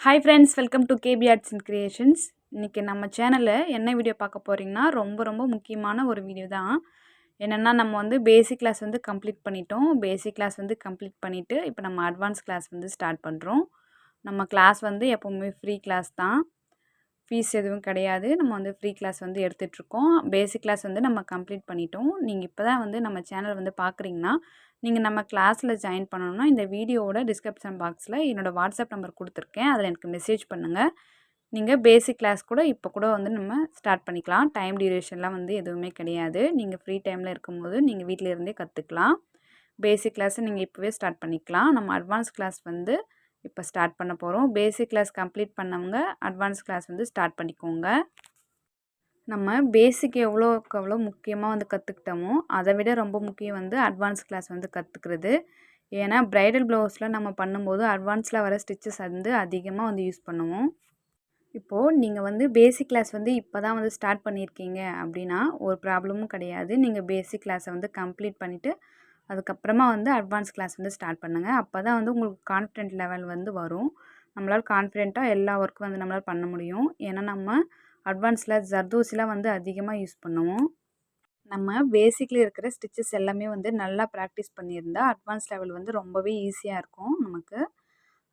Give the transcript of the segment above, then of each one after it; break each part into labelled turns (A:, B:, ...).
A: Hi friends, welcome to KP arts and creations. இன்றைக்கி நம்ம சேனலில் என்ன வீடியோ பார்க்க போகிறீங்கன்னா, ரொம்ப முக்கியமான ஒரு வீடியோ தான். என்னென்னா, நம்ம வந்து பேசிக் கிளாஸ் வந்து கம்ப்ளீட் பண்ணிட்டோம். பேசிக் கிளாஸ் வந்து கம்ப்ளீட் பண்ணிவிட்டு இப்போ நம்ம அட்வான்ஸ் கிளாஸ் வந்து ஸ்டார்ட் பண்ணுறோம். நம்ம கிளாஸ் வந்து எப்போவுமே ஃப்ரீ கிளாஸ் தான். ஃபீஸ் எதுவும் கிடையாது. நம்ம வந்து ஃப்ரீ கிளாஸ் வந்து எடுத்துகிட்ருக்கோம். பேசிக் கிளாஸ் வந்து நம்ம கம்ப்ளீட் பண்ணிட்டோம். நீங்கள் இப்போ தான் வந்து நம்ம சேனல் வந்து பார்க்குறீங்கன்னா, நீங்கள் நம்ம கிளாஸில் ஜாயின் பண்ணணும்னா இந்த வீடியோவோட டிஸ்கிரிப்ஷன் பாக்ஸில் என்னோடய வாட்ஸ்அப் நம்பர் கொடுத்துருக்கேன். அதில் எனக்கு மெசேஜ் பண்ணுங்கள். நீங்கள் பேசிக் கிளாஸ் கூட இப்போ கூட வந்து நம்ம ஸ்டார்ட் பண்ணிக்கலாம். டைம் டியூரேஷன்லாம் வந்து எதுவுமே கிடையாது. நீங்கள் ஃப்ரீ டைமில் இருக்கும்போது நீங்கள் வீட்டில் இருந்தே கற்றுக்கலாம். பேசிக் கிளாஸை நீங்கள் இப்போவே ஸ்டார்ட் பண்ணிக்கலாம். நம்ம அட்வான்ஸ் கிளாஸ் வந்து இப்போ ஸ்டார்ட் பண்ண போகிறோம். பேசிக் கிளாஸ் கம்ப்ளீட் பண்ணவங்க அட்வான்ஸ் கிளாஸ் வந்து ஸ்டார்ட் பண்ணிக்கோங்க. நம்ம பேசிக் எவ்வளோக்கு எவ்வளோ முக்கியமாக வந்து கற்றுக்கிட்டோமோ அதை விட ரொம்ப முக்கியம் வந்து அட்வான்ஸ் கிளாஸ் வந்து கற்றுக்கிறது. ஏன்னா ப்ரைடல் ப்ளவுஸில் நம்ம பண்ணும்போது அட்வான்ஸில் வர ஸ்டிச்சஸ் வந்து அதிகமாக வந்து யூஸ் பண்ணுவோம். இப்போது நீங்கள் வந்து பேசிக் கிளாஸ் வந்து இப்போ தான் வந்து ஸ்டார்ட் பண்ணியிருக்கீங்க அப்படின்னா ஒரு ப்ராப்ளமும் கிடையாது. நீங்கள் பேசிக் கிளாஸை வந்து கம்ப்ளீட் பண்ணிவிட்டு அதுக்கப்புறமா வந்து அட்வான்ஸ் கிளாஸ் வந்து ஸ்டார்ட் பண்ணுங்கள். அப்போ தான் வந்து உங்களுக்கு கான்ஃபிடென்ட் லெவல் வந்து வரும். நம்மளால் கான்ஃபிடென்ட்டாக எல்லா ஒர்க்கும் வந்து நம்மளால் பண்ண முடியும். ஏன்னா நம்ம அட்வான்ஸில் ஜர்தோசிலாம் வந்து அதிகமாக யூஸ் பண்ணுவோம். நம்ம பேசிக்கில் இருக்கிற ஸ்டிச்சஸ் எல்லாமே வந்து நல்லா ப்ராக்டிஸ் பண்ணியிருந்தால் அட்வான்ஸ் லெவல் வந்து ரொம்பவே ஈஸியாக இருக்கும் நமக்கு.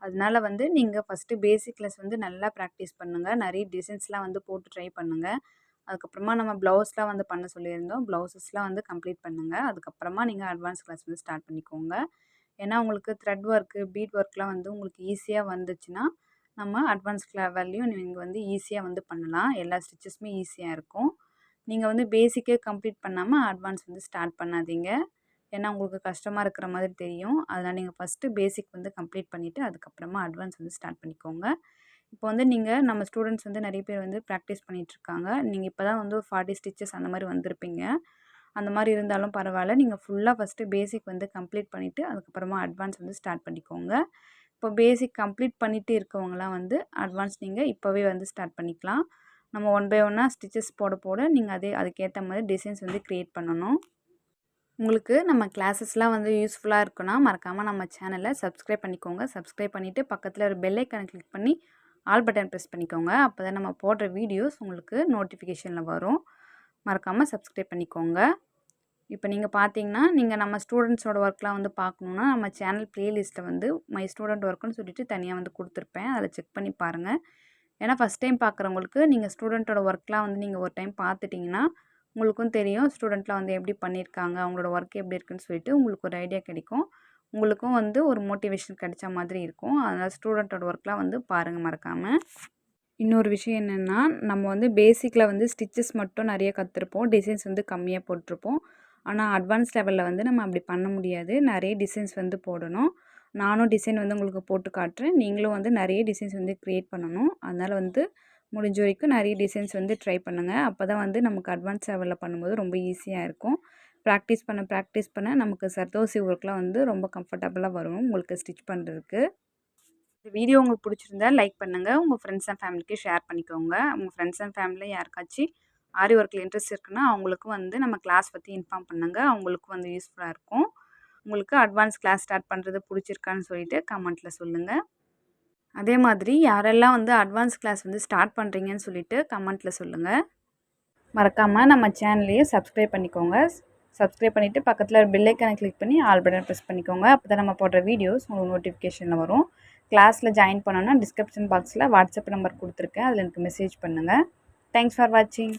A: அதனால வந்து நீங்கள் ஃபஸ்ட்டு பேசிக் கிளாஸ் வந்து நல்லா ப்ராக்டிஸ் பண்ணுங்கள். நிறைய டிசைன்ஸ்லாம் வந்து போட்டு ட்ரை பண்ணுங்கள். அதுக்கப்புறமா நம்ம ப்ளவுஸ்லாம் வந்து பண்ண சொல்லியிருந்தோம். ப்ளவுஸஸ்லாம் வந்து கம்ப்ளீட் பண்ணுங்கள். அதுக்கப்புறமா நீங்கள் அட்வான்ஸ் கிளாஸ் வந்து ஸ்டார்ட் பண்ணிக்கோங்க. ஏன்னா உங்களுக்கு த்ரெட் ஒர்க்கு, பீட் ஒர்க்லாம் வந்து உங்களுக்கு ஈஸியாக வந்துச்சுன்னா நம்ம அட்வான்ஸ் லெவல்லையும் நீங்கள் வந்து ஈஸியாக வந்து பண்ணலாம். எல்லா ஸ்டிச்சஸுமே ஈஸியாக இருக்கும். நீங்கள் வந்து பேசிக்கே கம்ப்ளீட் பண்ணாமல் அட்வான்ஸ் வந்து ஸ்டார்ட் பண்ணாதீங்க. ஏன்னா உங்களுக்கு கஷ்டமாக இருக்கிற மாதிரி தெரியும். அதனால் நீங்கள் ஃபஸ்ட்டு பேசிக் வந்து கம்ப்ளீட் பண்ணிவிட்டு அதுக்கப்புறமா அட்வான்ஸ் வந்து ஸ்டார்ட் பண்ணிக்கோங்க. இப்போ வந்து நீங்கள் நம்ம ஸ்டூடெண்ட்ஸ் வந்து நிறைய பேர் வந்து ப்ராக்டிஸ் பண்ணிகிட்ருக்காங்க. நீங்கள் இப்போ தான் வந்து 40 ஸ்டிச்சஸ் அந்த மாதிரி வந்திருப்பீங்க. அந்த மாதிரி இருந்தாலும் பரவாயில்ல. நீங்கள் ஃபுல்லாக ஃபஸ்ட்டு பேசிக் வந்து கம்ப்ளீட் பண்ணிவிட்டு அதுக்கப்புறமா அட்வான்ஸ் வந்து ஸ்டார்ட் பண்ணிக்கோங்க. இப்போ பேசிக் கம்ப்ளீட் பண்ணிவிட்டு இருக்கவங்களாம் வந்து அட்வான்ஸ் நீங்கள் இப்போவே வந்து ஸ்டார்ட் பண்ணிக்கலாம். நம்ம ஒன் பை ஒன்னாக ஸ்டிச்சஸ் போட நீங்கள் அதுக்கேற்ற மாதிரி டிசைன்ஸ் வந்து க்ரியேட் பண்ணணும். உங்களுக்கு நம்ம கிளாஸஸ்லாம் வந்து யூஸ்ஃபுல்லாக இருக்குன்னா மறக்காமல் நம்ம சேனலை சப்ஸ்கிரைப் பண்ணிக்கோங்க. சப்ஸ்கிரைப் பண்ணிவிட்டு பக்கத்தில் ஒரு பெல் ஐக்கானை கிளிக் பண்ணி ஆல் பட்டன் ப்ரெஸ் பண்ணிக்கோங்க. அப்போ தான் நம்ம போடுற வீடியோஸ் உங்களுக்கு நோட்டிஃபிகேஷனில் வரும். மறக்காமல் சப்ஸ்கிரைப் பண்ணிக்கோங்க. இப்போ நீங்கள் பார்த்தீங்கன்னா நீங்கள் நம்ம ஸ்டூடெண்ட்ஸோட ஒர்க்லாம் வந்து பார்க்கணுன்னா நம்ம சேனல் ப்ளேலிஸ்ட்டில் வந்து மை ஸ்டூடெண்ட் ஒர்க்குன்னு சொல்லிட்டு தனியாக வந்து கொடுத்துருப்பேன். அதில் செக் பண்ணி பாருங்கள். ஏன்னா ஃபஸ்ட் டைம் பார்க்குறவங்களுக்கு நீங்கள் ஸ்டூடெண்ட்டோட ஒர்க்லாம் வந்து நீங்கள் ஒரு டைம் பார்த்துட்டிங்கன்னா உங்களுக்கும் தெரியும் ஸ்டூடெண்ட்லாம் வந்து எப்படி பண்ணியிருக்காங்க, அவங்களோட ஒர்க் எப்படி இருக்குன்னு சொல்லிட்டு உங்களுக்கு ஒரு ஐடியா கிடைக்கும். உங்களுக்கும் வந்து ஒரு மோட்டிவேஷன் கிடைச்ச மாதிரி இருக்கும். அதனால் ஸ்டூடெண்ட்டோட ஒர்க்லாம் வந்து பாருங்கள் மறக்காமல். இன்னொரு விஷயம் என்னென்னா நம்ம வந்து பேசிக்கில் வந்து ஸ்டிச்சஸ் மட்டும் நிறைய கற்றுருப்போம். டிசைன்ஸ் வந்து கம்மியாக போட்டிருப்போம். ஆனால் அட்வான்ஸ் லெவலில் வந்து நம்ம அப்படி பண்ண முடியாது. நிறைய டிசைன்ஸ் வந்து போடணும். நானும் டிசைன் வந்து உங்களுக்கு போட்டு காட்டுறேன். நீங்களும் வந்து நிறைய டிசைன்ஸ் வந்து க்ரியேட் பண்ணணும். அதனால் வந்து முடிஞ்ச வரைக்கும் நிறைய டிசைன்ஸ் வந்து ட்ரை பண்ணுங்கள். அப்போ தான் வந்து நமக்கு அட்வான்ஸ் லெவலில் பண்ணும்போது ரொம்ப ஈஸியாக இருக்கும். ப்ராக்டிஸ் பண்ண நமக்கு சர்தோசி ஒர்க்லாம் வந்து ரொம்ப கம்ஃபர்டபுளாக வரும் உங்களுக்கு ஸ்டிச் பண்ணுறதுக்கு. இந்த வீடியோ உங்களுக்கு பிடிச்சிருந்தா லைக் பண்ணுங்கள். உங்கள் ஃப்ரெண்ட்ஸ் அண்ட் ஃபேமிலிக்கு ஷேர் பண்ணிக்கோங்க. உங்கள் ஃப்ரெண்ட்ஸ் அண்ட் ஃபேமிலியில் யாருக்காச்சும் ஆரி ஒர்க்கில் இன்ட்ரெஸ்ட் இருக்குன்னா அவங்களுக்கும் வந்து நம்ம கிளாஸ் பற்றி இன்ஃபார்ம் பண்ணுங்கள். அவங்களுக்கும் வந்து யூஸ்ஃபுல்லாக இருக்கும். உங்களுக்கு அட்வான்ஸ் கிளாஸ் ஸ்டார்ட் பண்ணுறது பிடிச்சிருக்கான்னு சொல்லிட்டு கமெண்ட்டில் சொல்லுங்கள். அதே மாதிரி யாரெல்லாம் வந்து அட்வான்ஸ் கிளாஸ் வந்து ஸ்டார்ட் பண்ணுறீங்கன்னு சொல்லிட்டு கமெண்ட்டில் சொல்லுங்கள். மறக்காமல் நம்ம சேனலையும் சப்ஸ்கிரைப் பண்ணிக்கோங்க. சப்ஸ்கிரைப் பண்ணிவிட்டு பக்கத்தில் ஒரு பெல் ஐக்கானை கிளிக் பண்ணி ஆல் பட்டன் ப்ரெஸ் பண்ணிக்கோங்க. அப்போ தான் நம்ம போடுற வீடியோஸ் உங்களுக்கு நோட்டிஃபிகேஷனில் வரும். கிளாஸில் ஜாயின் பண்ணோன்னா டிஸ்கிரிப்ஷன் பாக்ஸில் வாட்ஸ்அப் நம்பர் கொடுத்துருக்கேன். அதில் எனக்கு மெசேஜ் பண்ணுங்கள். தேங்க்ஸ் ஃபார் வாட்சிங்.